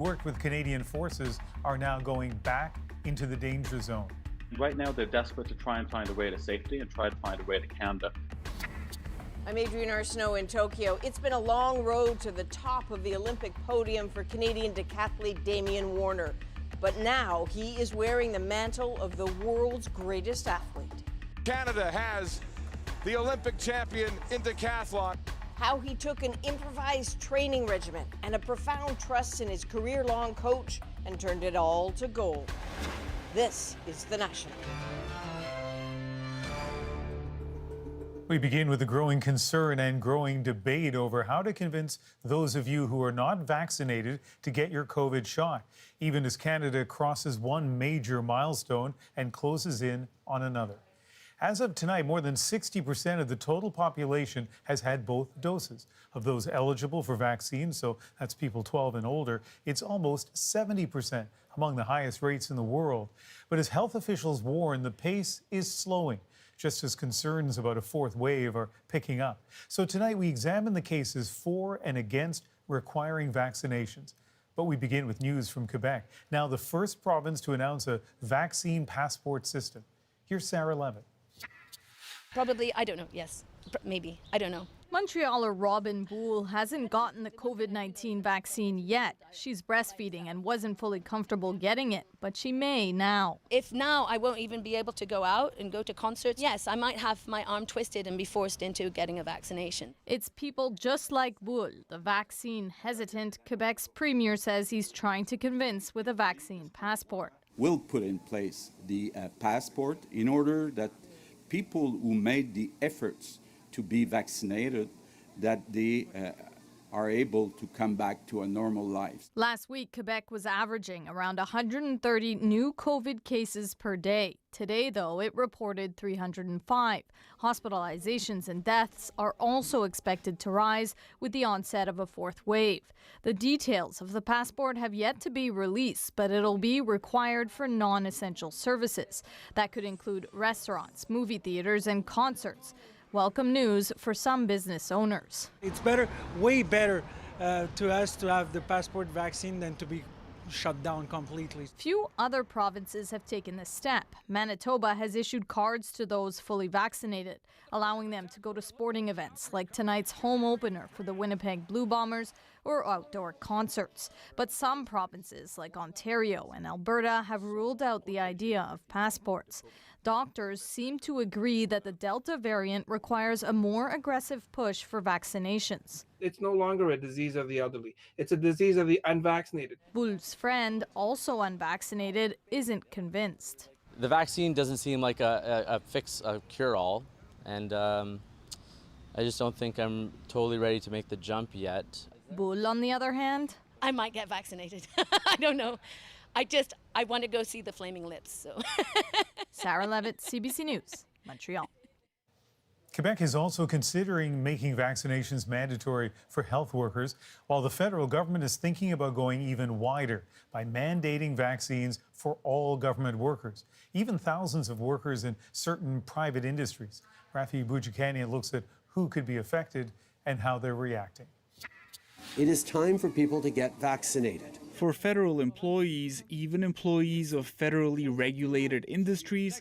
Worked with Canadian forces are now going back into the danger zone. Right now, they're desperate to try and find a way to safety and try to find a way to Canada. I'm Adrienne Arsenault in Tokyo. It's been a long road to the top of the Olympic podium for Canadian decathlete Damian Warner. But now he is wearing the mantle of the world's greatest athlete. Canada has the Olympic champion in decathlon. How he took an improvised training regimen and a profound trust in his career-long coach and turned it all to gold. This is The National. We begin with the growing concern and growing debate over how to convince those of you who are not vaccinated to get your COVID shot, even as Canada crosses one major milestone and closes in on another. As of tonight, more than 60% of the total population has had both doses. Of those eligible for vaccines, so that's people 12 and older, it's almost 70%, among the highest rates in the world. But as health officials warn, the pace is slowing, just as concerns about a fourth wave are picking up. So tonight we examine the cases for and against requiring vaccinations. But we begin with news from Quebec, now the first province to announce a vaccine passport system. Here's Sarah Levitt. Probably, I don't know, yes, maybe, I don't know. Montrealer Robin Boule hasn't gotten the COVID-19 vaccine yet. She's breastfeeding and wasn't fully comfortable getting it, but she may now. If now I won't even be able to go out and go to concerts, yes, I might have my arm twisted and be forced into getting a vaccination. It's people just like Boule, the vaccine hesitant Quebec's premier says he's trying to convince with a vaccine passport. We'll put in place the passport in order that people who made the efforts to be vaccinated, that they are able to come back to a normal life. Last week, Quebec was averaging around 130 new COVID cases per day. Today, though, it reported 305. Hospitalizations and deaths are also expected to rise with the onset of a fourth wave. The details of the passport have yet to be released, but it'll be required for non-essential services. That could include restaurants, movie theaters, and concerts. Welcome news for some business owners. It's better, way better to us to have the passport vaccine than to be shut down completely. Few other provinces have taken this step. Manitoba has issued cards to those fully vaccinated, allowing them to go to sporting events like tonight's home opener for the Winnipeg Blue Bombers or outdoor concerts. But some provinces like Ontario and Alberta have ruled out the idea of passports. Doctors seem to agree that the Delta variant requires a more aggressive push for vaccinations. It's no longer a disease of the elderly. It's a disease of the unvaccinated. Boule's friend, also unvaccinated, isn't convinced. The vaccine doesn't seem like a fix, a cure-all, and I just don't think I'm totally ready to make the jump yet. Boule, on the other hand, I might get vaccinated. I don't know. I want to go see the Flaming Lips, so. Sarah Levitt, CBC News, Montreal. Quebec is also considering making vaccinations mandatory for health workers, while the federal government is thinking about going even wider by mandating vaccines for all government workers, even thousands of workers in certain private industries. Rafi Boudjikanian looks at who could be affected and how they're reacting. It is time for people to get vaccinated. For federal employees, even employees of federally regulated industries,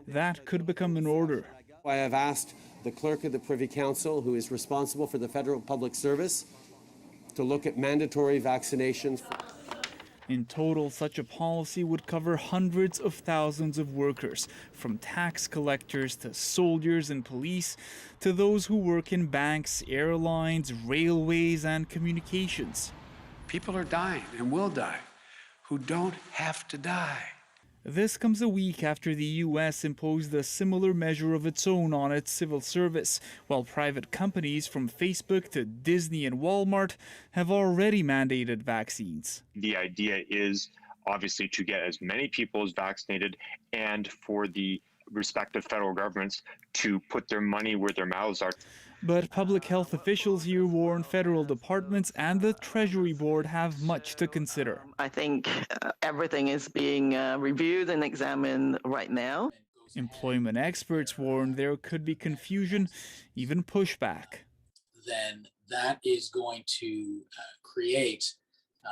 that could become an order. I have asked the clerk of the Privy Council, who is responsible for the federal public service, to look at mandatory vaccinations. In total, such a policy would cover hundreds of thousands of workers, from tax collectors to soldiers and police, to those who work in banks, airlines, railways, and communications. People are dying and will die who don't have to die. This comes a week after the U.S. imposed a similar measure of its own on its civil service, while private companies from Facebook to Disney and Walmart have already mandated vaccines. The idea is obviously to get as many people as vaccinated and for the respective federal governments to put their money where their mouths are. But public health officials here warn federal departments and the Treasury Board have much to consider. I think everything is being reviewed and examined right now. Employment experts warn there could be confusion, even pushback. Then that is going to create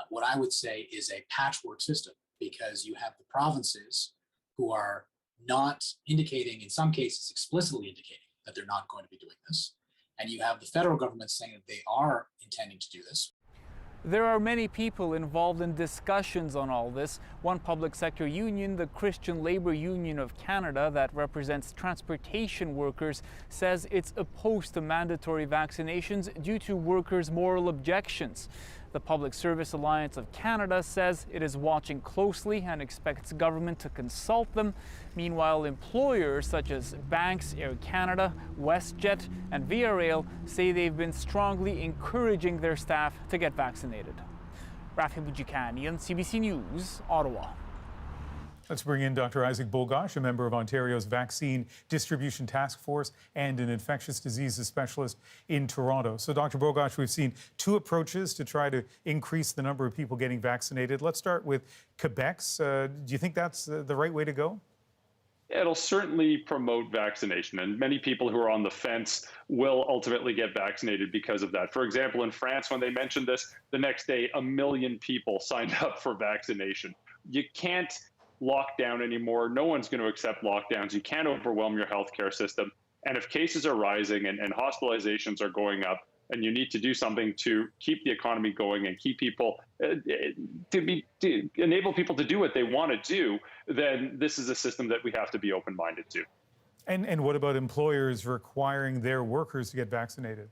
what I would say is a patchwork system, because you have the provinces who are not indicating, in some cases explicitly indicating, that they're not going to be doing this. And you have the federal government saying that they are intending to do this. There are many people involved in discussions on all this. One public sector union, the Christian Labour Union of Canada, that represents transportation workers, says it's opposed to mandatory vaccinations due to workers' moral objections. The Public Service Alliance of Canada says it is watching closely and expects government to consult them. Meanwhile, employers such as banks, Air Canada, WestJet, and Via Rail say they've been strongly encouraging their staff to get vaccinated. Rafi Boudjikanian, CBC News, Ottawa. Let's bring in Dr. Isaac Bogosh, a member of Ontario's Vaccine Distribution Task Force and an infectious diseases specialist in Toronto. So, Dr. Bogosh, we've seen two approaches to try to increase the number of people getting vaccinated. Let's start with Quebec's. Do you think that's the right way to go? It'll certainly promote vaccination, and many people who are on the fence will ultimately get vaccinated because of that. For example, in France, when they mentioned this, the next day, 1 million people signed up for vaccination. You can't lock down anymore. No one's going to accept lockdowns. You can't overwhelm your healthcare system. And if cases are rising and hospitalizations are going up, and you need to do something to keep the economy going and keep people to enable people to do what they want to do, then this is a system that we have to be open-minded to. And what about employers requiring their workers to get vaccinated?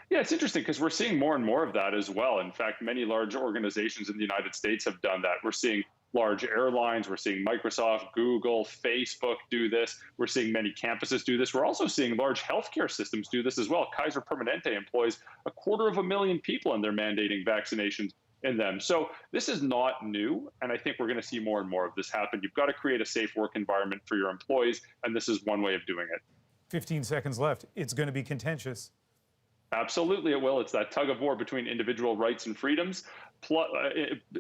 Yeah, it's interesting because we're seeing more and more of that as well. In fact, many large organizations in the United States have done that. We're seeing large airlines, we're seeing Microsoft, Google, Facebook do this. We're seeing many campuses do this. We're also seeing large healthcare systems do this as well. Kaiser Permanente employs 250,000 people, and they're mandating vaccinations in them. So this is not new, and I think we're going to see more and more of this happen. You've got to create a safe work environment for your employees, and this is one way of doing it. 15 seconds left. It's going to be contentious. Absolutely, it will. It's that tug of war between individual rights and freedoms,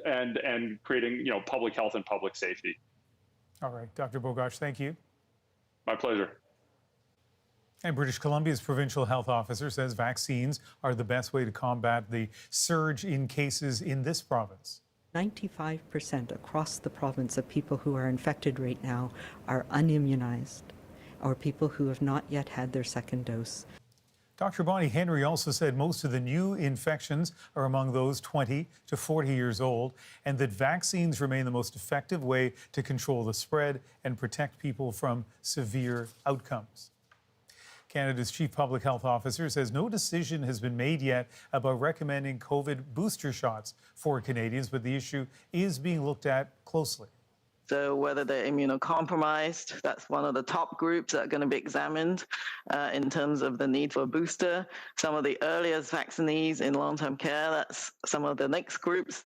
and creating, public health and public safety. All right, Dr. Bogosh, thank you. My pleasure. And British Columbia's provincial health officer says vaccines are the best way to combat the surge in cases in this province. 95% across the province of people who are infected right now are unimmunized, or people who have not yet had their second dose. Dr. Bonnie Henry also said most of the new infections are among those 20 to 40 years old, and that vaccines remain the most effective way to control the spread and protect people from severe outcomes. Canada's chief public health officer says no decision has been made yet about recommending COVID booster shots for Canadians, but the issue is being looked at closely. So whether they're immunocompromised, that's one of the top groups that are going to be examined in terms of the need for a booster. Some of the earliest vaccinees in long-term care, that's some of the next groups.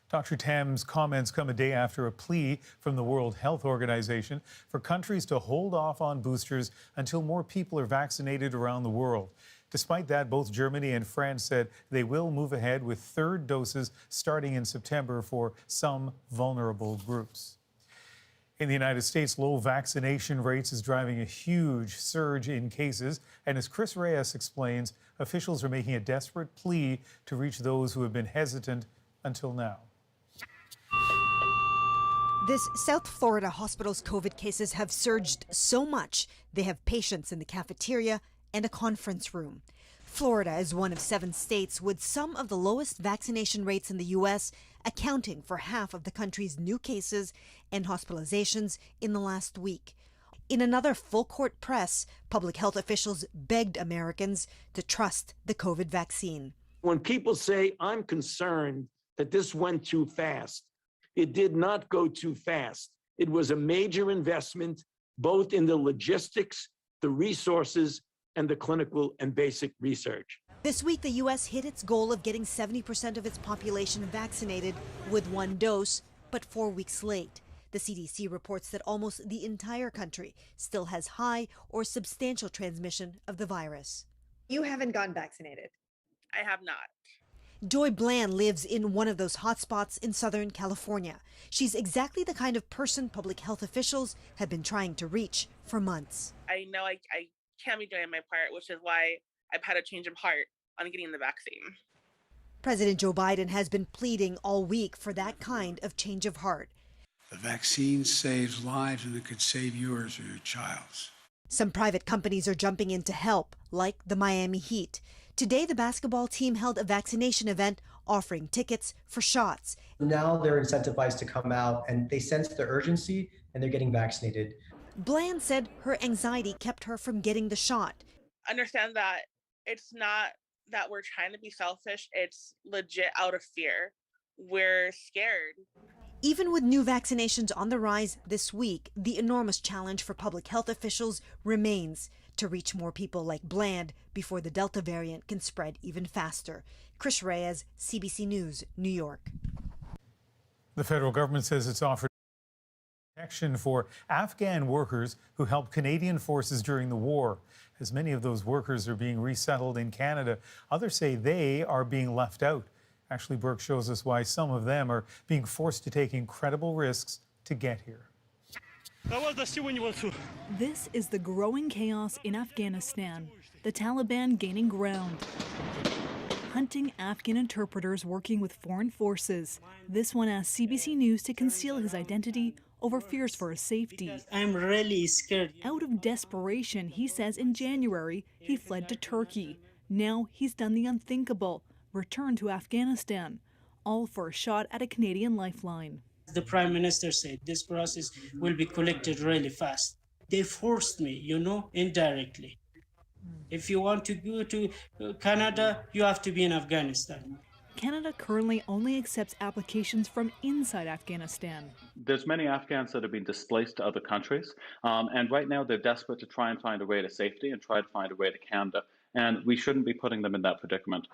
Dr. Tam's comments come a day after a plea from the World Health Organization for countries to hold off on boosters until more people are vaccinated around the world. Despite that, both Germany and France said they will move ahead with third doses starting in September for some vulnerable groups. In the United States, low vaccination rates is driving a huge surge in cases. And as Chris Reyes explains, officials are making a desperate plea to reach those who have been hesitant until now. This South Florida hospital's COVID cases have surged so much, they have patients in the cafeteria and a conference room. Florida is one of 7 states with some of the lowest vaccination rates in the U.S., accounting for half of the country's new cases and hospitalizations in the last week. In another full-court press, public health officials begged Americans to trust the COVID vaccine. When people say, I'm concerned that this went too fast, it did not go too fast. It was a major investment, both in the logistics, the resources, and the clinical and basic research. This week, the U.S. hit its goal of getting 70% of its population vaccinated with 1 dose, but 4 weeks late. The CDC reports that almost the entire country still has high or substantial transmission of the virus. You haven't gotten vaccinated. I have not. Joy Bland lives in one of those hotspots in Southern California. She's exactly the kind of person public health officials have been trying to reach for months. I know I can't be doing my part, which is why I've had a change of heart on getting the vaccine. President Joe Biden has been pleading all week for that kind of change of heart. The vaccine saves lives, and it could save yours or your child's. Some private companies are jumping in to help, like the Miami Heat. Today, the basketball team held a vaccination event offering tickets for shots. Now they're incentivized to come out, and they sense the urgency, and they're getting vaccinated. Bland said her anxiety kept her from getting the shot. Understand that it's not that we're trying to be selfish, it's legit out of fear. We're scared. Even with new vaccinations on the rise this week, the enormous challenge for public health officials remains to reach more people like Bland before the Delta variant can spread even faster. Chris Reyes, CBC News, New York. The federal government says it's offered protection for Afghan workers who helped Canadian forces during the war. As many of those workers are being resettled in Canada, others say they are being left out. Ashley Burke shows us why some of them are being forced to take incredible risks to get here. This is the growing chaos in Afghanistan, the Taliban gaining ground. Hunting Afghan interpreters working with foreign forces. This one asked CBC News to conceal his identity over fears for his safety. I'm really scared. Out of desperation, he says in January he fled to Turkey. Now he's done the unthinkable, returned to Afghanistan, all for a shot at a Canadian lifeline. The Prime Minister said this process will be collected really fast. They forced me, indirectly. If you want to go to Canada, you have to be in Afghanistan. Canada currently only accepts applications from inside Afghanistan. There's many Afghans that have been displaced to other countries, and right now they're desperate to try and find a way to safety and try to find a way to Canada, and we shouldn't be putting them in that predicament.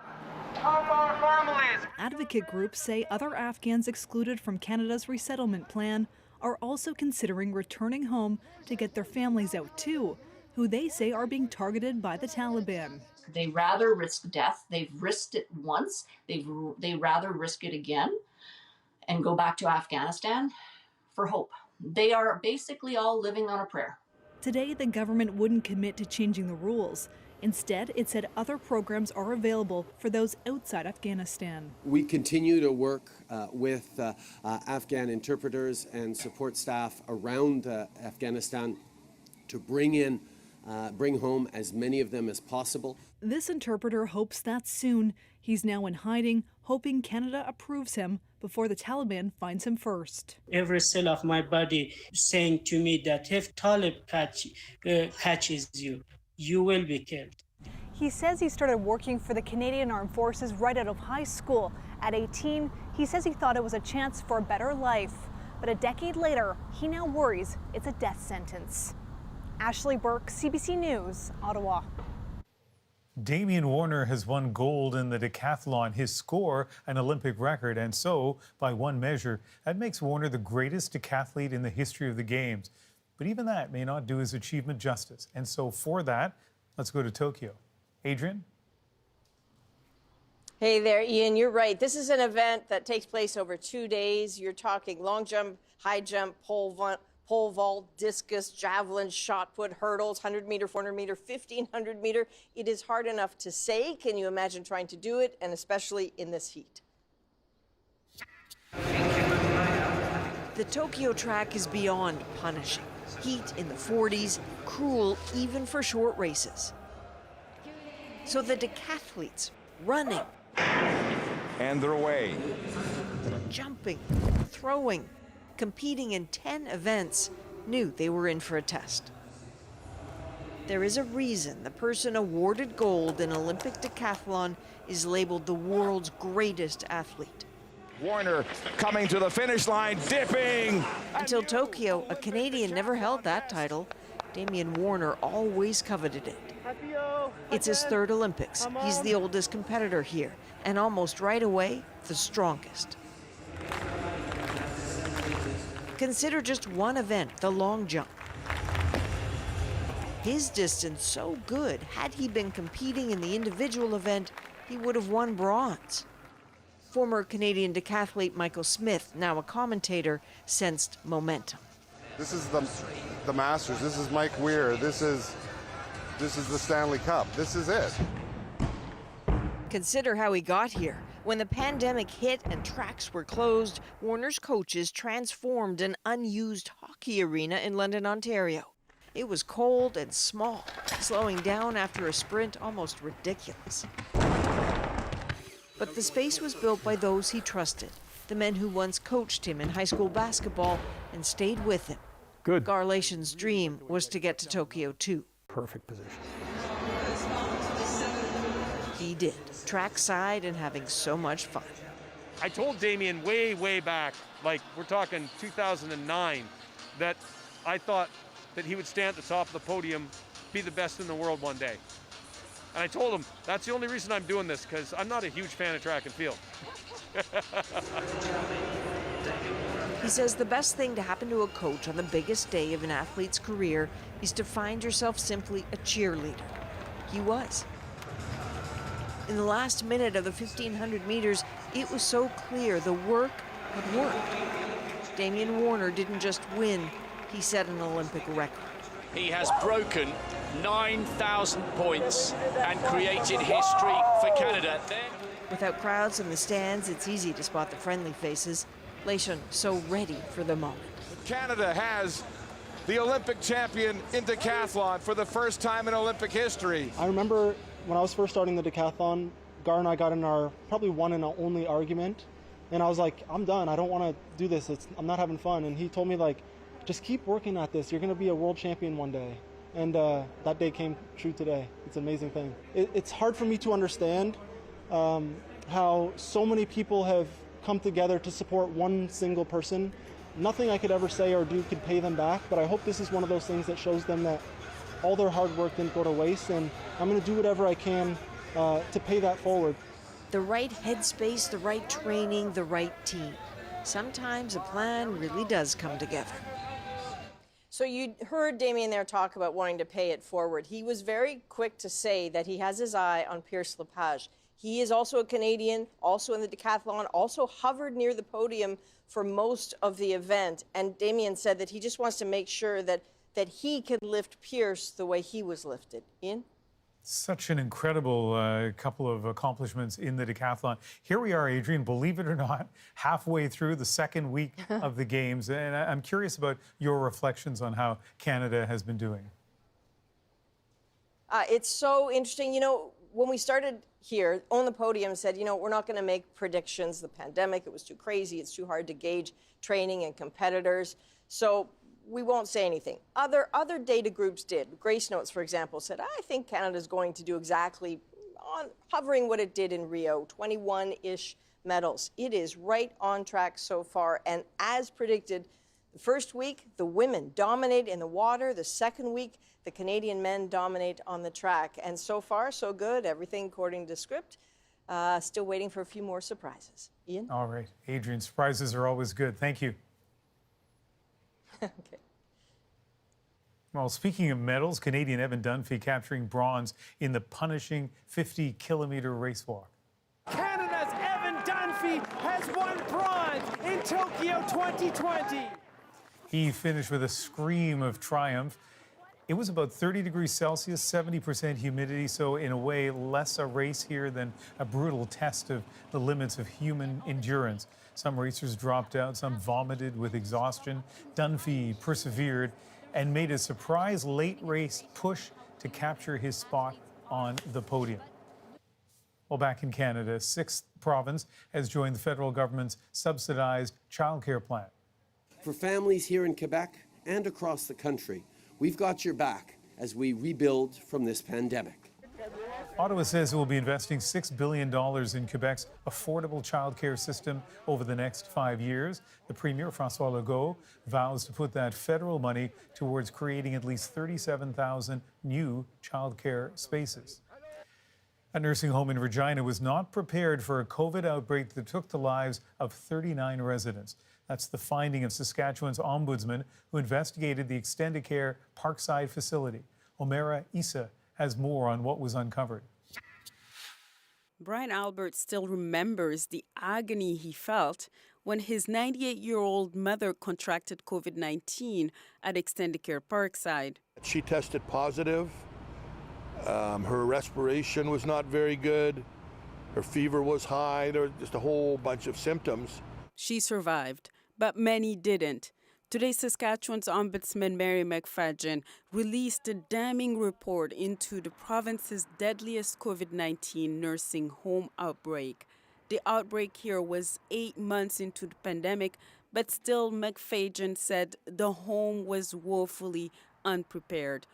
Advocate groups say other Afghans excluded from Canada's resettlement plan are also considering returning home to get their families out too, who they say are being targeted by the Taliban. They rather risk death. They've risked it once. They rather risk it again and go back to Afghanistan for hope. They are basically all living on a prayer. Today, the government wouldn't commit to changing the rules. Instead, it said other programs are available for those outside Afghanistan. We continue to work with Afghan interpreters and support staff around Afghanistan to bring home as many of them as possible. This interpreter hopes that soon. He's now in hiding, hoping Canada approves him before the Taliban finds him first. Every cell of my body saying to me that if Talib catches you, you will be killed. He says he started working for the Canadian Armed Forces right out of high school. At 18, he says he thought it was a chance for a better life. But a decade later, he now worries it's a death sentence. Ashley Burke, CBC News, Ottawa. Damian Warner has won gold in the decathlon, his score an Olympic record, and so, by one measure, that makes Warner the greatest decathlete in the history of the Games. But even that may not do his achievement justice. And so for that, let's go to Tokyo. Adrian? Hey there, Ian. You're right. This is an event that takes place over 2 days. You're talking long jump, high jump, pole vault, discus, javelin, shot put, hurdles, 100 meter, 400 meter, 1500 meter. It is hard enough to say. Can you imagine trying to do it? And especially in this heat. The Tokyo track is beyond punishing. Heat in the 40s, cruel even for short races. So the decathletes running. And they're away. Jumping, throwing, competing in 10 events, knew they were in for a test. There is a reason the person awarded gold in Olympic decathlon is labeled the world's greatest athlete. Warner coming to the finish line, dipping. Until Tokyo, a Canadian never held that title. Damian Warner always coveted it. It's his third Olympics. He's the oldest competitor here, and almost right away, the strongest. Consider just one event, the long jump. His distance so good, had he been competing in the individual event, he would have won bronze. Former Canadian decathlete Michael Smith, now a commentator, sensed momentum. This is the Masters. This is Mike Weir. This is the Stanley Cup. This is it. Consider how he got here. When the pandemic hit and tracks were closed, Warner's coaches transformed an unused hockey arena in London, Ontario. It was cold and small, slowing down after a sprint almost ridiculous. But the space was built by those he trusted, the men who once coached him in high school basketball and stayed with him. Good. Garlation's dream was to get to Tokyo too. Perfect position. He did, trackside and having so much fun. I told Damian way back, like we're talking 2009, that I thought that he would stand at the top of the podium, be the best in the world one day. And I told him, that's the only reason I'm doing this, because I'm not a huge fan of track and field. He says the best thing to happen to a coach on the biggest day of an athlete's career is to find yourself simply a cheerleader. He was. In the last minute of the 1,500 meters, it was so clear the work had worked. Damian Warner didn't just win, he set an Olympic record. He has broken 9,000 points and created history for Canada. Without crowds in the stands, it's easy to spot the friendly faces. Lation so ready for the moment. Canada has the Olympic champion in decathlon for the first time in Olympic history. I remember when I was first starting the decathlon, Gar and I got in our probably one and only argument. And I was like, I'm done. I don't want to do this. I'm not having fun. And he told me, like, just keep working at this. You're going to be a world champion one day. And that day came true today. It's an amazing thing. It's hard for me to understand how so many people have come together to support one single person. Nothing I could ever say or do could pay them back, but I hope this is one of those things that shows them that all their hard work didn't go to waste, and I'm going to do whatever I can to pay that forward. The right headspace, the right training, the right team. Sometimes a plan really does come together. So you heard Damian there talk about wanting to pay it forward. He was very quick to say that he has his eye on Pierce Lepage. He is also a Canadian, also in the decathlon, also hovered near the podium for most of the event. And Damian said that he just wants to make sure that he can lift Pierce the way he was lifted. Ian? Such an incredible couple of accomplishments in the decathlon. Here we are, Adrian, believe it or not, halfway through the second week of the games. And I'm curious about your reflections on how Canada has been doing. It's so interesting. You know, when we started here, on the podium said, you know, we're not going to make predictions. The pandemic, it was too crazy. It's too hard to gauge training and competitors. So we won't say anything. Other data groups did. Grace Notes, for example, said, I think Canada's going to do exactly on hovering what it did in Rio, 21-ish medals. It is right on track so far. And as predicted, the first week, the women dominate in the water. The second week, the Canadian men dominate on the track. And so far, so good. Everything according to script. Still waiting for a few more surprises. Ian? All right. Adrian, surprises are always good. Thank you. Okay. Well, speaking of medals, Canadian Evan Dunphy capturing bronze in the punishing 50-kilometer race walk. Canada's Evan Dunphy has won bronze in Tokyo 2020. He finished with a scream of triumph. It was about 30 degrees Celsius, 70% humidity, so in a way, less a race here than a brutal test of the limits of human endurance. Some racers dropped out, some vomited with exhaustion. Dunphy persevered and made a surprise late race push to capture his spot on the podium. Well, back in Canada, 6th province has joined the federal government's subsidized childcare plan. For families here in Quebec and across the country, we've got your back as we rebuild from this pandemic. Ottawa says it will be investing $6 billion in Quebec's affordable childcare system over the next 5 years. The Premier, François Legault, vows to put that federal money towards creating at least 37,000 new childcare spaces. A nursing home in Regina was not prepared for a COVID outbreak that took the lives of 39 residents. That's the finding of Saskatchewan's ombudsman, who investigated the extended care Parkside facility. Omera Issa has more on what was uncovered. Brian Albert still remembers the agony he felt when his 98-year-old mother contracted COVID-19 at Extended Care Parkside. She tested positive. Her respiration was not very good. Her fever was high. There was just a whole bunch of symptoms. She survived, but many didn't. Today, Saskatchewan's Ombudsman Mary McFadden released a damning report into the province's deadliest COVID-19 nursing home outbreak. The outbreak here was 8 months into the pandemic, but still McFadden said the home was woefully unprepared.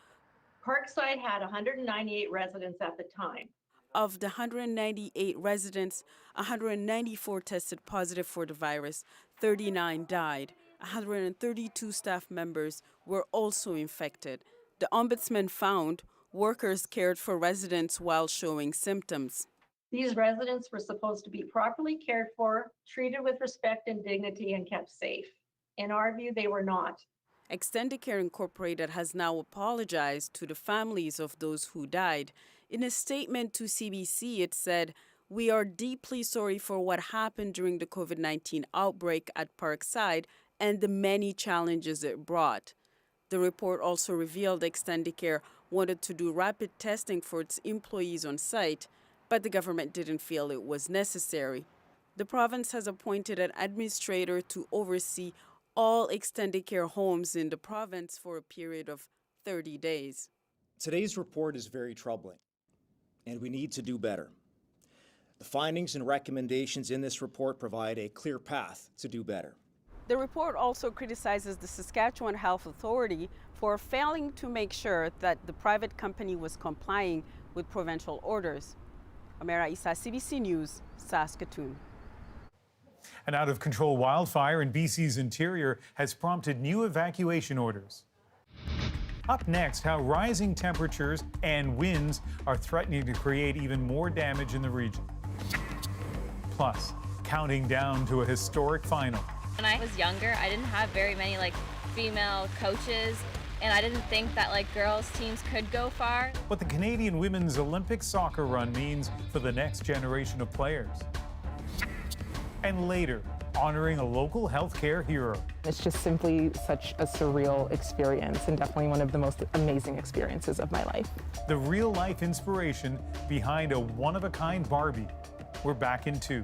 Parkside had 198 residents at the time. Of the 198 residents, 194 tested positive for the virus, 39 died. 132 staff members were also infected. The ombudsman found workers cared for residents while showing symptoms. These residents were supposed to be properly cared for, treated with respect and dignity, and kept safe. In our view, they were not. Extendicare Incorporated has now apologized to the families of those who died. In a statement to CBC, it said, "We are deeply sorry for what happened during the COVID-19 outbreak at Parkside and the many challenges it brought." The report also revealed Extendicare wanted to do rapid testing for its employees on site, but the government didn't feel it was necessary. The province has appointed an administrator to oversee all Extendicare homes in the province for a period of 30 days. Today's report is very troubling, and we need to do better. The findings and recommendations in this report provide a clear path to do better. The report also criticizes the Saskatchewan Health Authority for failing to make sure that the private company was complying with provincial orders. Amira Issa, CBC News, Saskatoon. An out-of-control wildfire in BC's interior has prompted new evacuation orders. Up next, how rising temperatures and winds are threatening to create even more damage in the region. Plus, counting down to a historic final. When I was younger, I didn't have very many female coaches, and I didn't think that girls teams could go far. What the Canadian women's Olympic soccer run means for the next generation of players. And later, honoring a local healthcare hero. It's just simply such a surreal experience and definitely one of the most amazing experiences of my life. The real-life inspiration behind a one-of-a-kind Barbie. We're back in 2.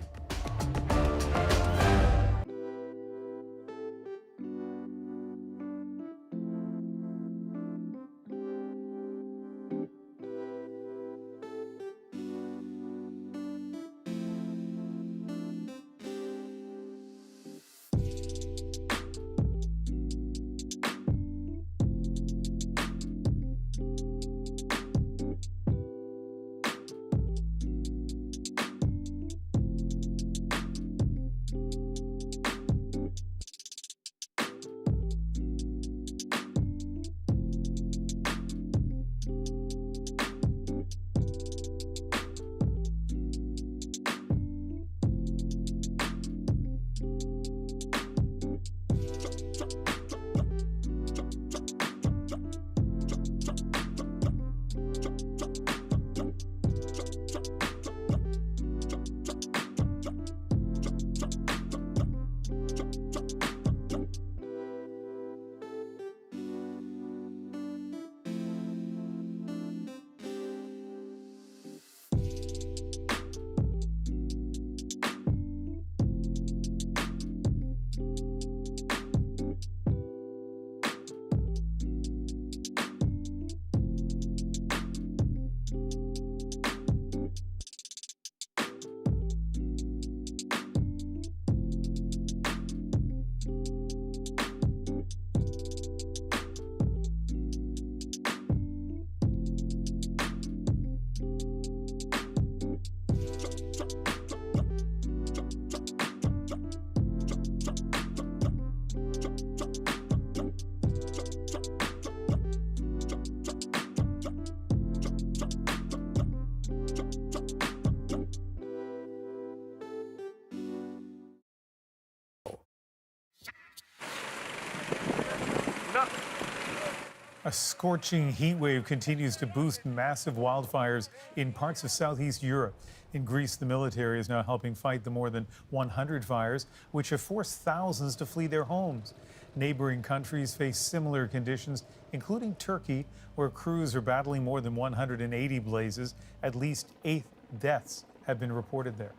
A scorching heat wave continues to boost massive wildfires in parts of southeast Europe. In Greece, the military is now helping fight the more than 100 fires, which have forced thousands to flee their homes. Neighboring countries face similar conditions, including Turkey, where crews are battling more than 180 blazes. At least 8 deaths have been reported there.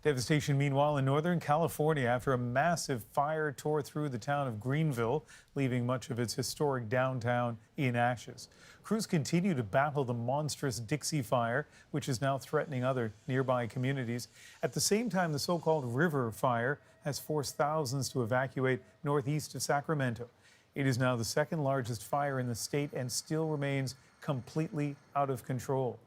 Devastation, meanwhile, in Northern California after a massive fire tore through the town of Greenville, leaving much of its historic downtown in ashes. Crews continue to battle the monstrous Dixie Fire, which is now threatening other nearby communities. At the same time, the so-called River Fire has forced thousands to evacuate northeast of Sacramento. It is now the second largest fire in the state and still remains completely out of control.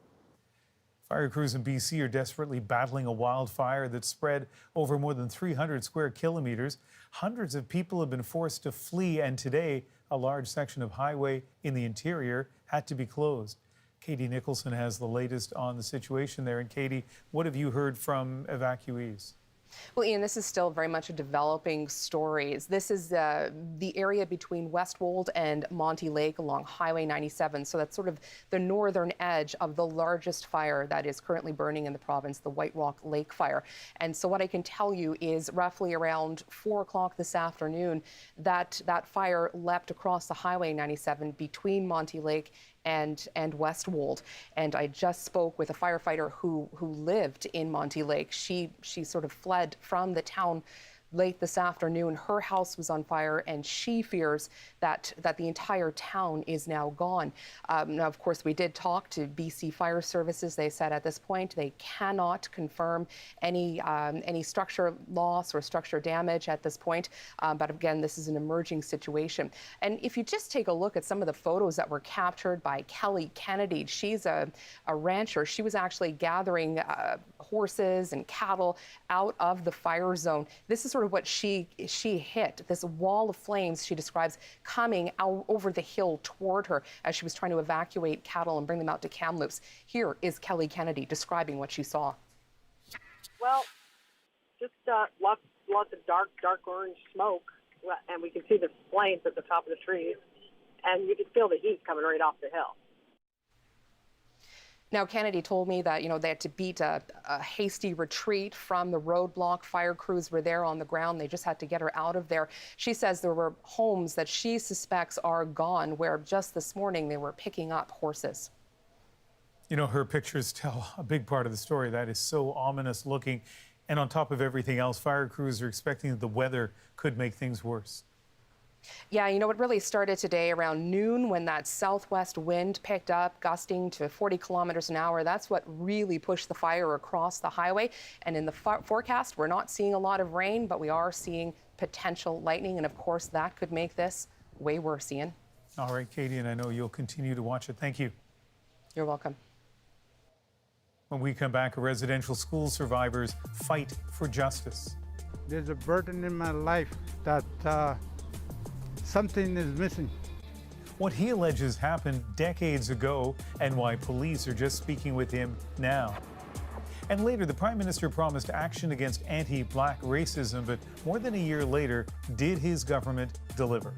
Fire crews in BC are desperately battling a wildfire that spread over more than 300 square kilometers. Hundreds of people have been forced to flee, and today a large section of highway in the interior had to be closed. Katie Nicholson has the latest on the situation there. And Katie, what have you heard from evacuees? Well, Ian, this is still very much a developing story. This is the area between Westwold and Monty Lake along Highway 97. So that's sort of the northern edge of the largest fire that is currently burning in the province, the White Rock Lake Fire. And so what I can tell you is roughly around 4 o'clock this afternoon, that fire leapt across the Highway 97 between Monty Lake and Westwold. And I just spoke with a firefighter who lived in Monty Lake. She sort of fled from the town late this afternoon. Her house was on fire, and she fears that the entire town is now gone. Now, of course, we did talk to BC Fire Services. They said at this point they cannot confirm any structure loss or structure damage at this point. But again, this is an emerging situation. And if you just take a look at some of the photos that were captured by Kelly Kennedy, she's a rancher. She was actually gathering horses and cattle out of the fire zone. This is sort of what she hit, this wall of flames she describes coming out over the hill toward her as she was trying to evacuate cattle and bring them out to Kamloops. Here is Kelly Kennedy describing what she saw. Well, just lots of dark orange smoke, and we can see the flames at the top of the trees, and you can feel the heat coming right off the hill. Now, Kennedy told me that, they had to beat a hasty retreat from the roadblock. Fire crews were there on the ground. They just had to get her out of there. She says there were homes that she suspects are gone, where just this morning they were picking up horses. Her pictures tell a big part of the story. That is so ominous looking. And on top of everything else, fire crews are expecting that the weather could make things worse. Yeah, it really started today around noon when that southwest wind picked up, gusting to 40 kilometers an hour. That's what really pushed the fire across the highway. And in the forecast, we're not seeing a lot of rain, but we are seeing potential lightning. And of course, that could make this way worse, Ian. All right, Katie, and I know you'll continue to watch it. Thank you. You're welcome. When we come back, residential school survivors fight for justice. There's a burden in my life that something is missing. What he alleges happened decades ago and why police are just speaking with him now. And later, the Prime Minister promised action against anti-black racism, but more than a year later, did his government deliver?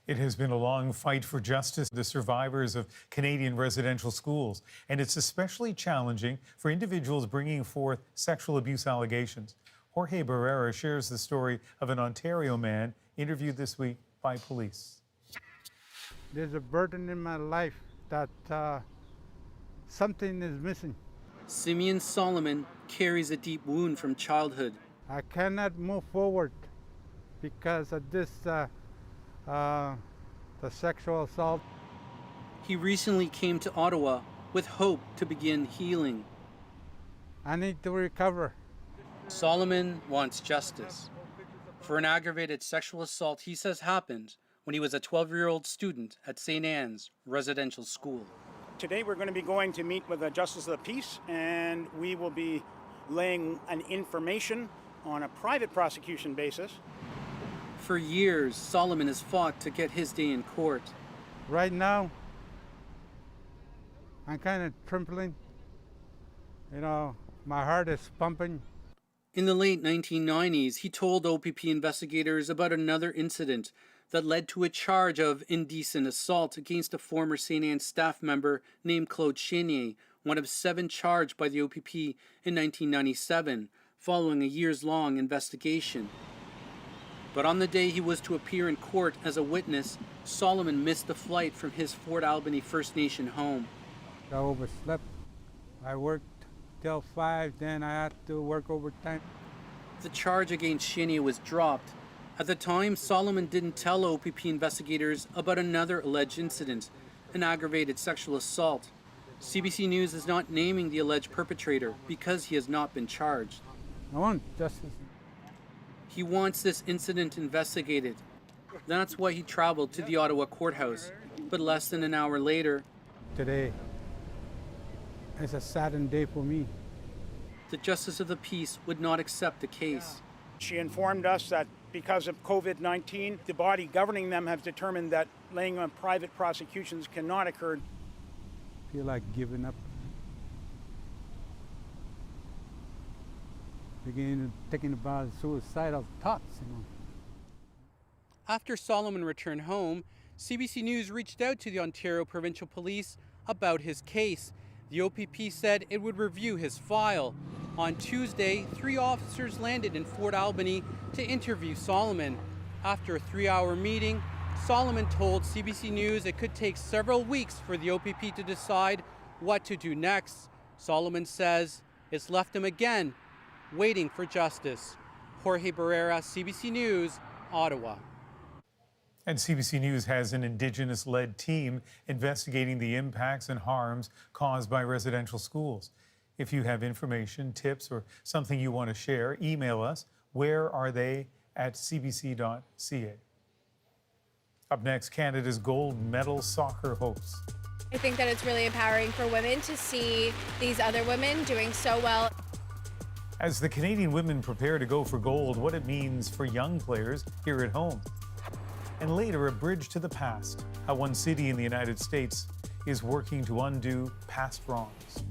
It has been a long fight for justice for the survivors of Canadian residential schools, and it's especially challenging for individuals bringing forth sexual abuse allegations. Jorge Barrera shares the story of an Ontario man interviewed this week by police. There's a burden in my life that something is missing. Simeon Solomon carries a deep wound from childhood. I cannot move forward because of this, the sexual assault. He recently came to Ottawa with hope to begin healing. I need to recover. Solomon wants justice for an aggravated sexual assault he says happened when he was a 12-year-old student at St. Anne's Residential School. Today we're going to be going to meet with the Justice of the Peace, and we will be laying an information on a private prosecution basis. For years, Solomon has fought to get his day in court. Right now, I'm kind of trembling. You know, my heart is pumping. In the late 1990s, he told OPP investigators about another incident that led to a charge of indecent assault against a former St. Anne staff member named Claude Chenier, one of 7 charged by the OPP in 1997, following a years-long investigation. But on the day he was to appear in court as a witness, Solomon missed the flight from his Fort Albany First Nation home. I overslept. I worked till 5, then I had to work overtime. The charge against Chenier was dropped. At the time, Solomon didn't tell OPP investigators about another alleged incident, an aggravated sexual assault. CBC News is not naming the alleged perpetrator because he has not been charged. I want justice. He wants this incident investigated. That's why he traveled to the Ottawa courthouse. But less than an hour later, today is a saddened day for me. The Justice of the Peace would not accept the case. She informed us that because of COVID-19, the body governing them have determined that laying on private prosecutions cannot occur. I feel like giving up. Beginning thinking about suicidal thoughts, you know. After Solomon returned home, CBC News reached out to the Ontario Provincial Police about his case. The OPP said it would review his file. On Tuesday, 3 officers landed in Fort Albany to interview Solomon. After a 3-hour meeting, Solomon told CBC News it could take several weeks for the OPP to decide what to do next. Solomon says it's left him again waiting for justice. Jorge Barrera, CBC News, Ottawa. And CBC News has an Indigenous-led team investigating the impacts and harms caused by residential schools. If you have information, tips, or something you want to share, email us. Where are they at cbc.ca. Up next, Canada's gold medal soccer hopes. I think that it's really empowering for women to see these other women doing so well. As the Canadian women prepare to go for gold, what it means for young players here at home. And later, a bridge to the past, how one city in the United States is working to undo past wrongs.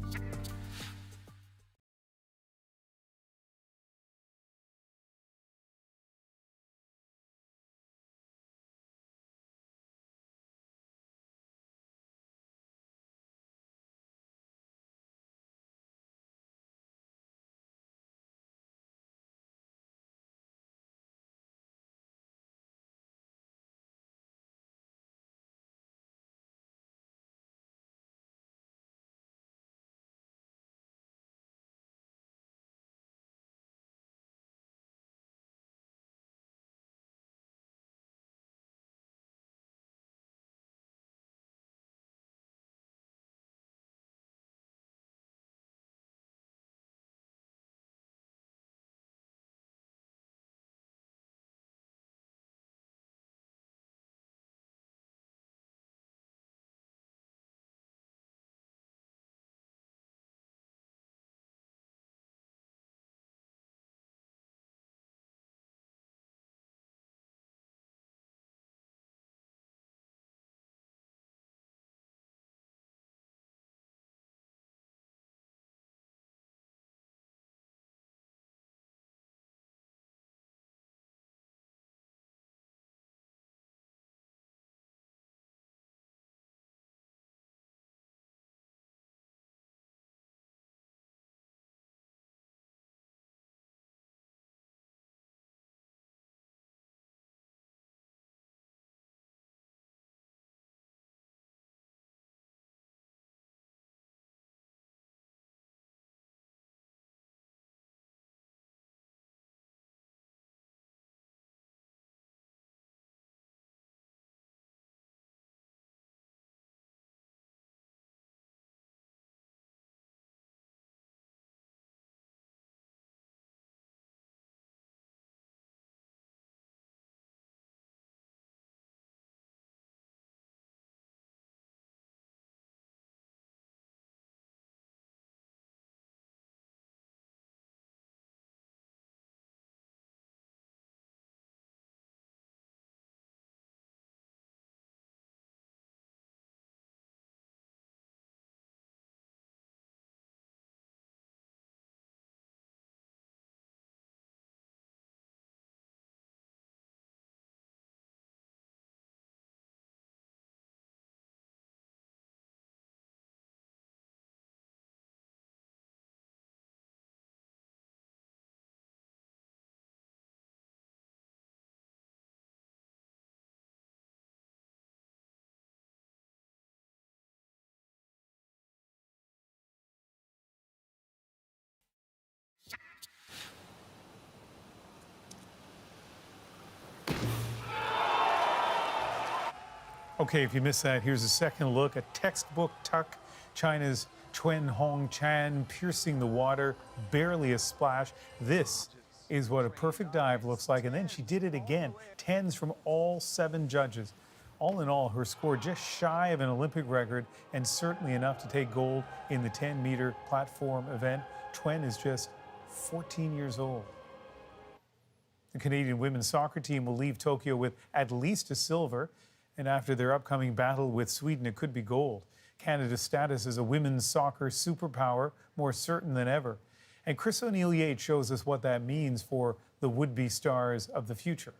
Okay, if you missed that, here's a second look. A textbook tuck. China's Chen Hongchan piercing the water, barely a splash. This is what a perfect dive looks like. And then she did it again. 10s from all 7 judges. All in all, her score just shy of an Olympic record and certainly enough to take gold in the 10-meter platform event. Chen is just 14 years old. The Canadian women's soccer team will leave Tokyo with at least a silver. And after their upcoming battle with Sweden, it could be gold. Canada's status as a women's soccer superpower more certain than ever. And Chris O'Neill-Yates shows us what that means for the would-be stars of the future.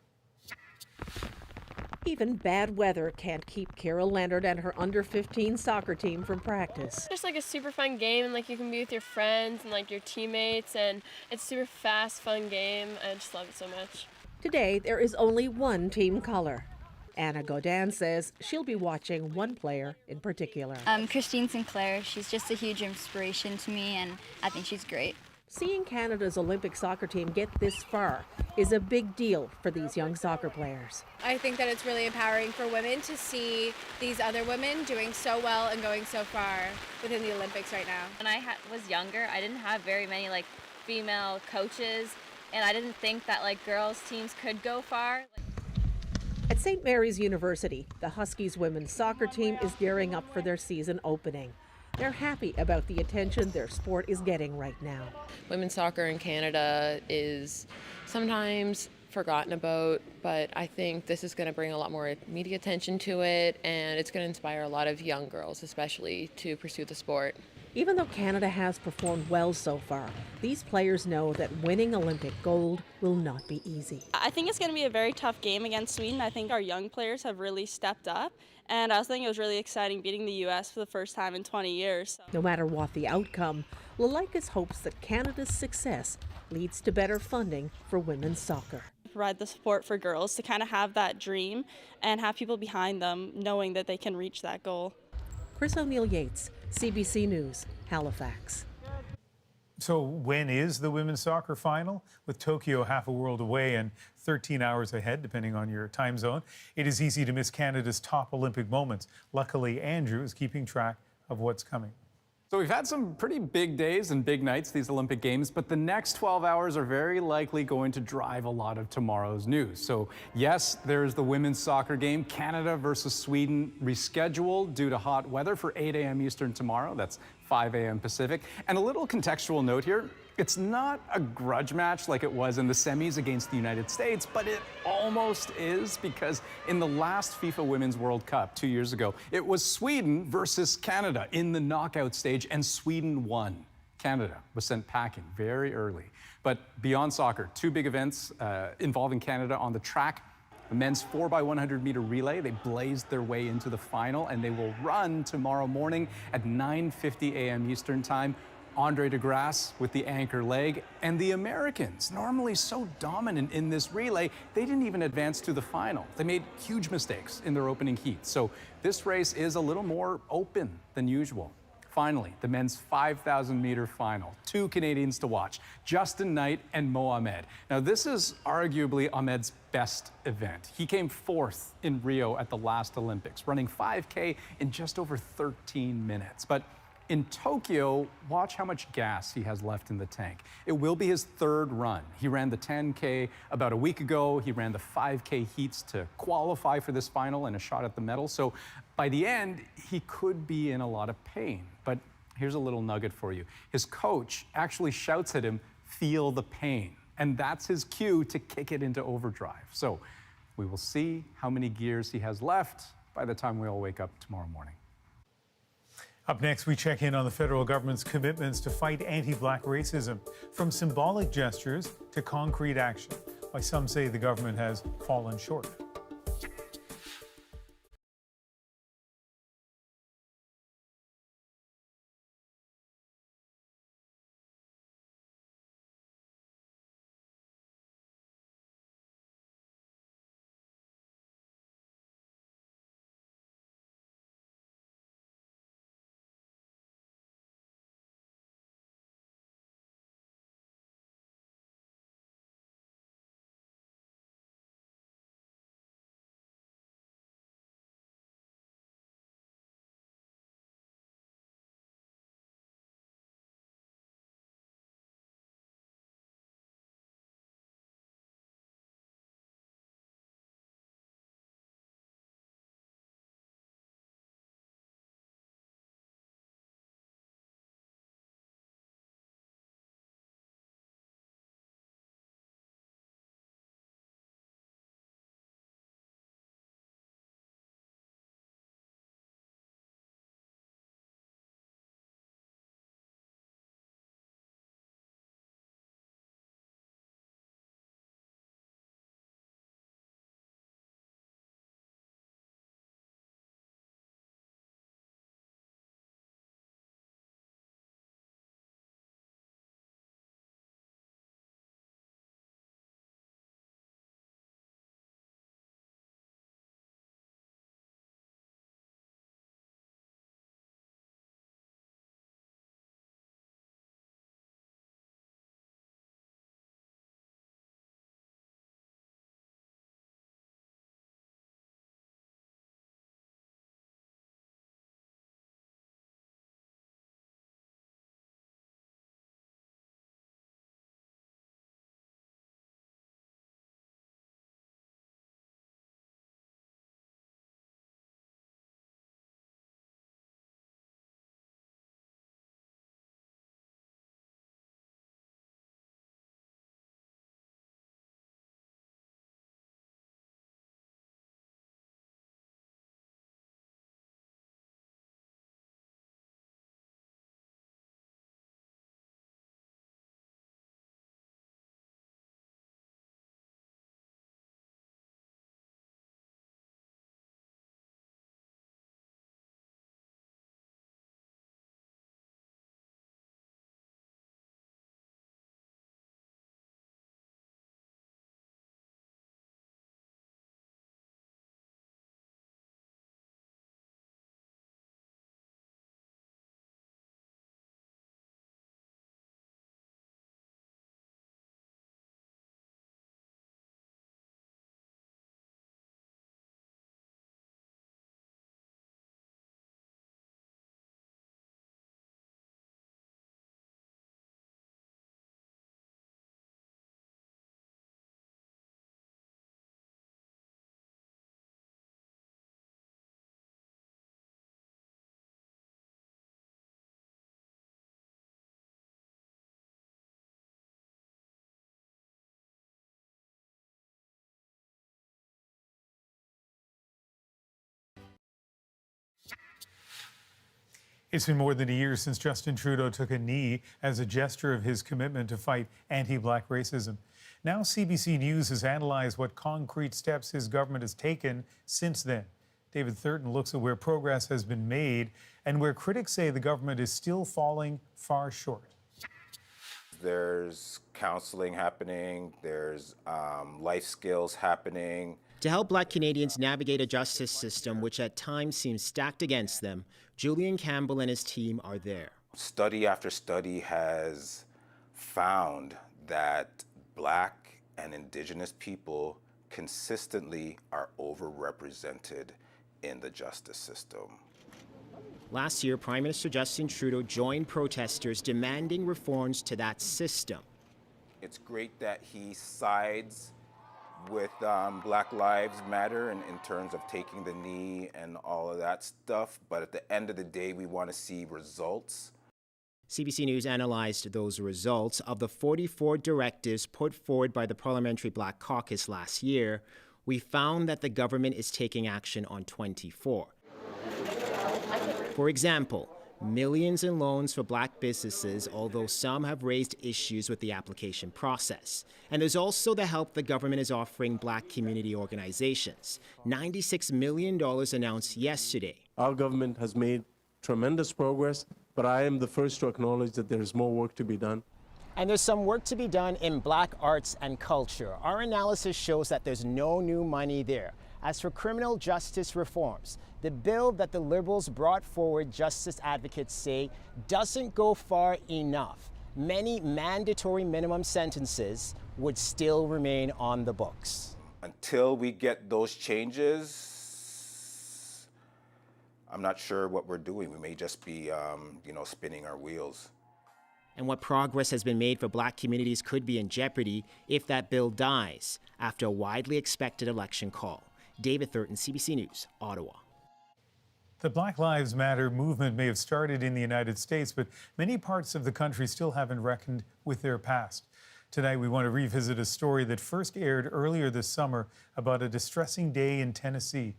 Even bad weather can't keep Carol Leonard and her under-15 soccer team from practice. Just like a super fun game, and like you can be with your friends and like your teammates, and it's a super fast, fun game. I just love it so much. Today, there is only one team color. Anna Godin says she'll be watching one player in particular. Christine Sinclair. She's just a huge inspiration to me, and I think she's great. Seeing Canada's Olympic soccer team get this far is a big deal for these young soccer players. I think that it's really empowering for women to see these other women doing so well and going so far within the Olympics right now. When I was younger, I didn't have very many like female coaches, and I didn't think that like girls teams could go far. At St. Mary's University, the Huskies women's soccer team is gearing up for their season opening. They're happy about the attention their sport is getting right now. Women's soccer in Canada is sometimes forgotten about, but I think this is going to bring a lot more media attention to it, and it's going to inspire a lot of young girls, especially, to pursue the sport. Even though Canada has performed well so far, these players know that winning Olympic gold will not be easy. I think it's going to be a very tough game against Sweden. I think our young players have really stepped up, and I also think it was really exciting beating the U.S. for the first time in 20 years. No matter what the outcome, Lalaikis hopes that Canada's success leads to better funding for women's soccer. Provide the support for girls to kind of have that dream and have people behind them knowing that they can reach that goal. Chris O'Neill-Yates, CBC News, Halifax. So when is the women's soccer final? With Tokyo half a world away and 13 hours ahead, depending on your time zone, it is easy to miss Canada's top Olympic moments. Luckily, Andrew is keeping track of what's coming. So we've had some pretty big days and big nights, these Olympic Games, but the next 12 hours are very likely going to drive a lot of tomorrow's news. So yes, there's the women's soccer game, Canada versus Sweden, rescheduled due to hot weather for 8 a.m. Eastern tomorrow. That's 5 a.m. Pacific. And a little contextual note here. It's not a grudge match like it was in the semis against the United States, but it almost is, because in the last FIFA Women's World Cup 2 years ago, it was Sweden versus Canada in the knockout stage, and Sweden won. Canada was sent packing very early. But beyond soccer, 2 big events involving Canada on the track. The men's 4x100 meter relay, they blazed their way into the final, and they will run tomorrow morning at 9:50 a.m. Eastern Time. Andre DeGrasse with the anchor leg, and the Americans, normally so dominant in this relay, they didn't even advance to the final. They made huge mistakes in their opening heat. So this race is a little more open than usual. Finally, the men's 5,000 meter final. 2 Canadians to watch, Justin Knight and Mo Ahmed. Now this is arguably Ahmed's best event. He came 4th in Rio at the last Olympics, running 5K in just over 13 minutes. But in Tokyo, watch how much gas he has left in the tank. It will be his 3rd run. He ran the 10K about a week ago. He ran the 5K heats to qualify for this final and a shot at the medal. So by the end, he could be in a lot of pain. But here's a little nugget for you. His coach actually shouts at him, "Feel the pain." And that's his cue to kick it into overdrive. So we will see how many gears he has left by the time we all wake up tomorrow morning. Up next, we check in on the federal government's commitments to fight anti-black racism, from symbolic gestures to concrete action. Why some say the government has fallen short. It's been more than a year since Justin Trudeau took a knee as a gesture of his commitment to fight anti-Black racism. Now CBC News has analyzed what concrete steps his government has taken since then. David Thurton looks at where progress has been made and where critics say the government is still falling far short. There's counseling happening, there's life skills happening. To help Black Canadians navigate a justice system which at times seems stacked against them, Julian Campbell and his team are there. Study after study has found that Black and Indigenous people consistently are overrepresented in the justice system. Last year, Prime Minister Justin Trudeau joined protesters demanding reforms to that system. It's great that he sides with Black Lives Matter in terms of taking the knee and all of that stuff, but at the end of the day, we want to see results. CBC News analyzed those results. Of the 44 directives put forward by the Parliamentary Black Caucus last year, we found that the government is taking action on 24. For example, millions in loans for Black businesses, although some have raised issues with the application process. And there's also the help the government is offering Black community organizations. $96 million announced yesterday. Our government has made tremendous progress, but I am the first to acknowledge that there is more work to be done. And there's some work to be done in Black arts and culture. Our analysis shows that there's no new money there. As for criminal justice reforms, the bill that the Liberals brought forward, justice advocates say, doesn't go far enough. Many mandatory minimum sentences would still remain on the books. Until we get those changes, I'm not sure what we're doing. We may just be, spinning our wheels. And what progress has been made for Black communities could be in jeopardy if that bill dies after a widely expected election call. David Thurton, CBC News, Ottawa. The Black Lives Matter movement may have started in the United States, but many parts of the country still haven't reckoned with their past. Tonight, we want to revisit a story that first aired earlier this summer about a distressing day in Tennessee.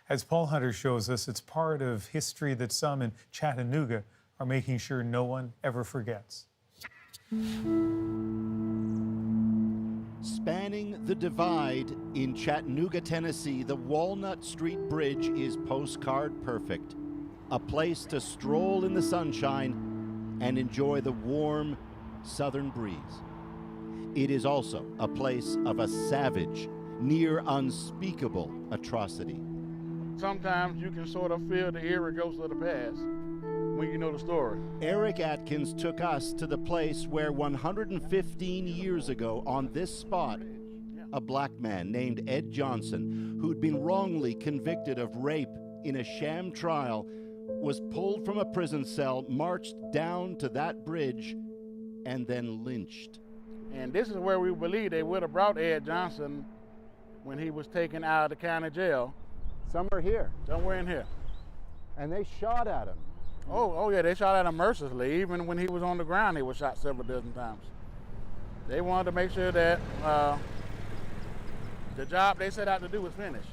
As Paul Hunter shows us, it's part of history that some in Chattanooga are making sure no one ever forgets. Spanning the divide in Chattanooga, Tennessee, the Walnut Street Bridge is postcard perfect. A place to stroll in the sunshine and enjoy the warm southern breeze. It is also a place of a savage, near unspeakable atrocity. Sometimes you can sort of feel the eerie ghost of the past when you know the story. Eric Atkins took us to the place where 115 years ago on this spot, a Black man named Ed Johnson, who'd been wrongly convicted of rape in a sham trial, was pulled from a prison cell, marched down to that bridge, and then lynched. And this is where we believe they would have brought Ed Johnson when he was taken out of the county jail. Somewhere here. Somewhere in here. And they shot at him. Oh yeah, they shot at him mercilessly. Even when he was on the ground, he was shot several dozen times. They wanted to make sure that the job they set out to do was finished.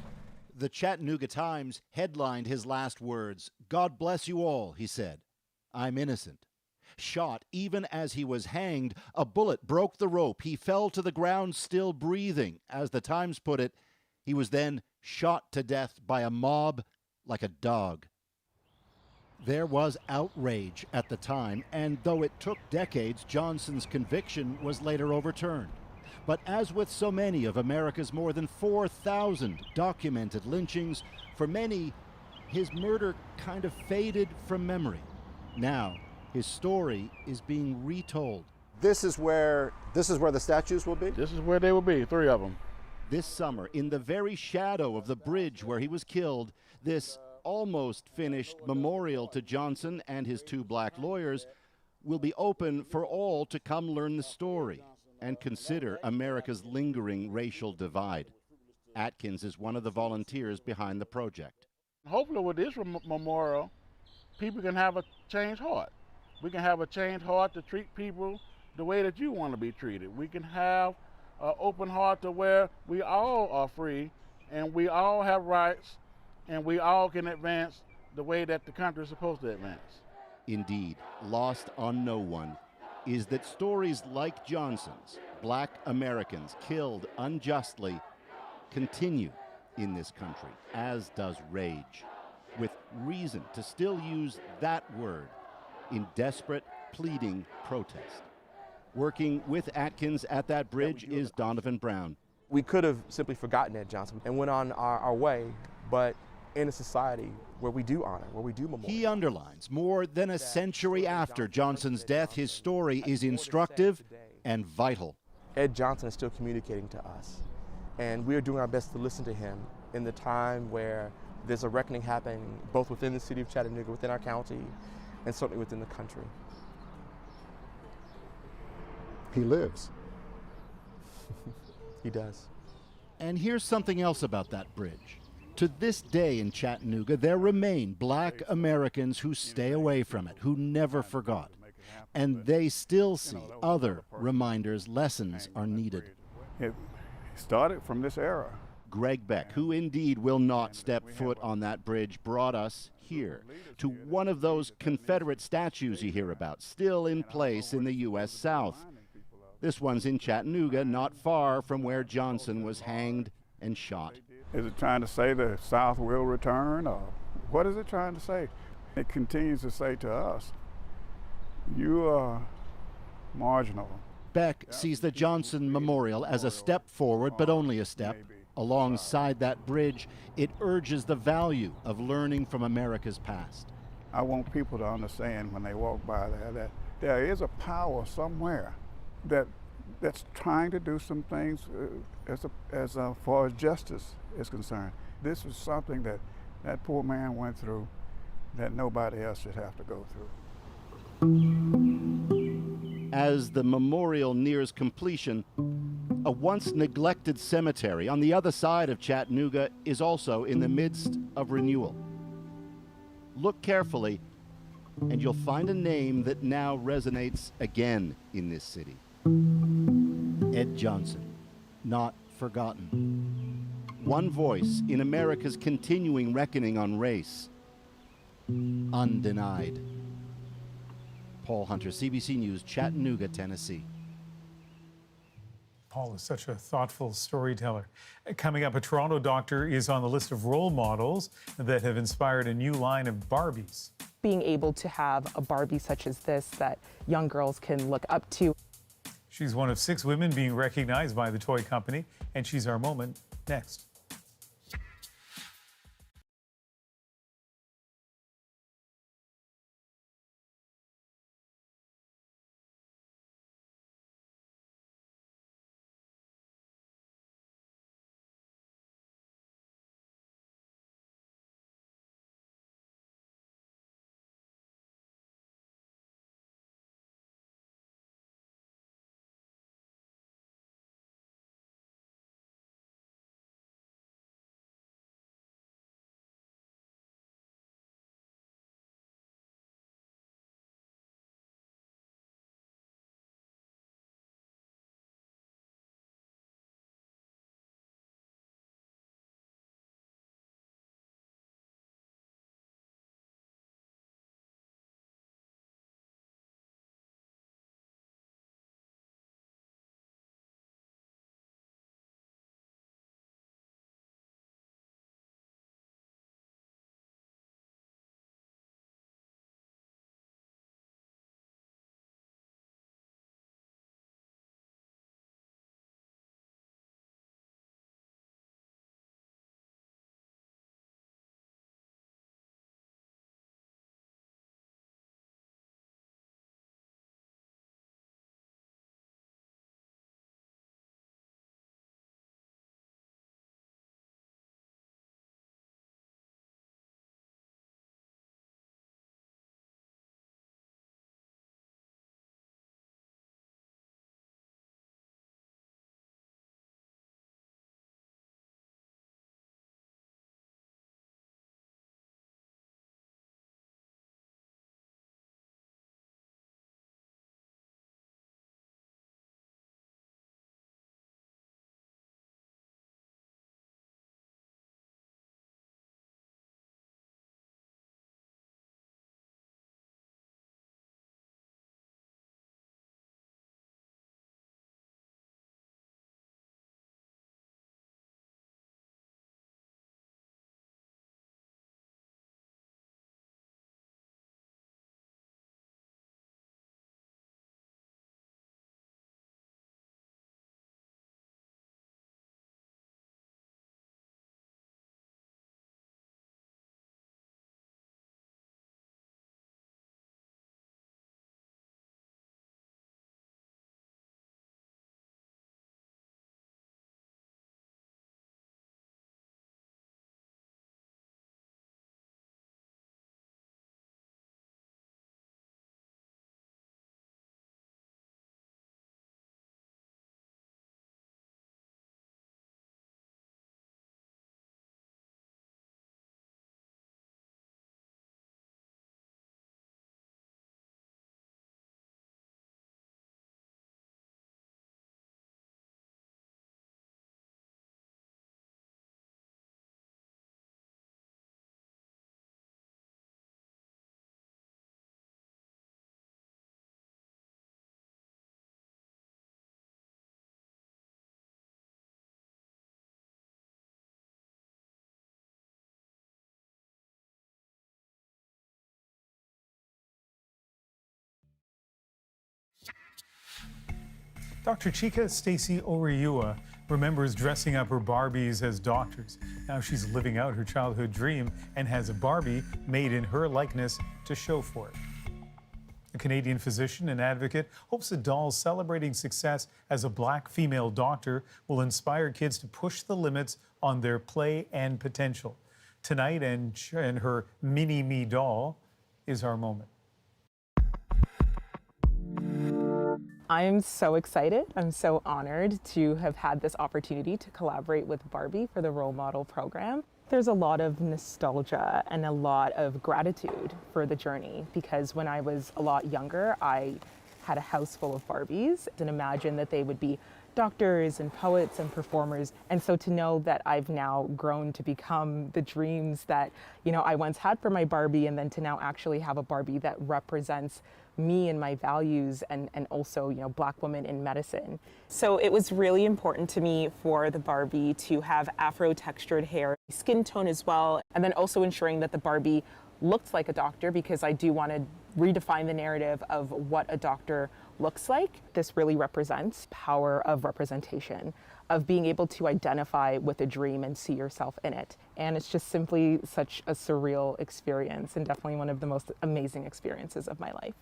The Chattanooga Times headlined his last words. "God bless you all," he said. "I'm innocent." Shot even as he was hanged, a bullet broke the rope. He fell to the ground still breathing. As the Times put it, he was then shot to death by a mob like a dog. There was outrage at the time, and though it took decades, Johnson's conviction was later overturned. But as with so many of America's more than 4,000 documented lynchings, for many, his murder kind of faded from memory. Now, his story is being retold. This is where the statues will be? This is where they will be, 3 of them. This summer, in the very shadow of the bridge where he was killed, this almost finished memorial to Johnson and his 2 Black lawyers will be open for all to come learn the story and consider America's lingering racial divide. Atkins is one of the volunteers behind the project. Hopefully with this memorial, people can have a changed heart. We can have a changed heart to treat people the way that you want to be treated. We can have an open heart to where we all are free and we all have rights and we all can advance the way that the country is supposed to advance. indeed, lost on no one, is that stories like Johnson's, Black Americans killed unjustly, continue in this country, as does rage, with reason to still use that word in desperate, pleading protest. Working with Atkins at that bridge is Donovan Brown. We could have simply forgotten Ed Johnson and went on our way, but in a society where we do honor, where we do memorialize. He underlines, more than a century after Johnson's death, his story is instructive and vital. Ed Johnson is still communicating to us, and we are doing our best to listen to him in the time where there's a reckoning happening both within the city of Chattanooga, within our county, and certainly within the country. He lives. He does. And here's something else about that bridge. To this day in Chattanooga, there remain Black Americans who stay away from it, who never forgot. And they still see other reminders, lessons are needed. It started from this era. Greg Beck, who indeed will not step foot on that bridge, brought us here to one of those Confederate statues you hear about, still in place in the U.S. South. This one's in Chattanooga, not far from where Johnson was hanged and shot. Is it trying to say the South will return, or what is it trying to say? It continues to say to us, you are marginal. Beck sees the Johnson Memorial as a step forward, but only a step. Alongside that bridge, it urges the value of learning from America's past. I want people to understand when they walk by there that there is a power somewhere that's trying to do some things as far as justice is concerned. This is something that poor man went through that nobody else should have to go through. As the memorial nears completion, a once neglected cemetery on the other side of Chattanooga is also in the midst of renewal. Look carefully, and you'll find a name that now resonates again in this city. Ed Johnson, not forgotten. One voice in America's continuing reckoning on race, undenied. Paul Hunter, CBC News, Chattanooga, Tennessee. Paul is such a thoughtful storyteller. Coming up, a Toronto doctor is on the list of role models that have inspired a new line of Barbies. Being able to have a Barbie such as this that young girls can look up to. She's one of 6 women being recognized by the toy company, and she's our moment next. Dr. Chika Stacy Oriua remembers dressing up her Barbies as doctors. Now she's living out her childhood dream and has a Barbie made in her likeness to show for it. A Canadian physician and advocate hopes the doll celebrating success as a Black female doctor will inspire kids to push the limits on their play and potential. Tonight, and her mini-me doll is our moment. I'm so excited. I'm so honored to have had this opportunity to collaborate with Barbie for the Role Model program. There's a lot of nostalgia and a lot of gratitude for the journey because when I was a lot younger, I had a house full of Barbies and imagined that they would be doctors and poets and performers. And so to know that I've now grown to become the dreams that, I once had for my Barbie, and then to now actually have a Barbie that represents me and my values and also, Black women in medicine. So it was really important to me for the Barbie to have Afro textured hair, skin tone as well, and then also ensuring that the Barbie looked like a doctor because I do want to redefine the narrative of what a doctor looks like. This really represents power of representation, of being able to identify with a dream and see yourself in it. And it's just simply such a surreal experience and definitely one of the most amazing experiences of my life.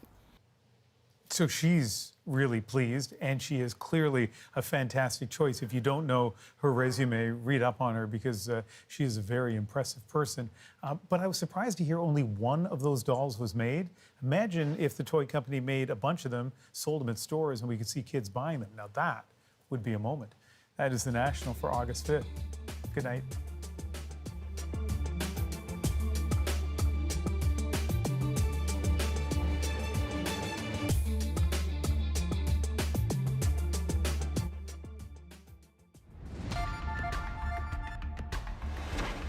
So she's really pleased, and she is clearly a fantastic choice. If you don't know her resume, read up on her because she is a very impressive person. But I was surprised to hear only one of those dolls was made. Imagine if the toy company made a bunch of them, sold them at stores, and we could see kids buying them. Now that would be a moment. That is The National for August 5th. Good night.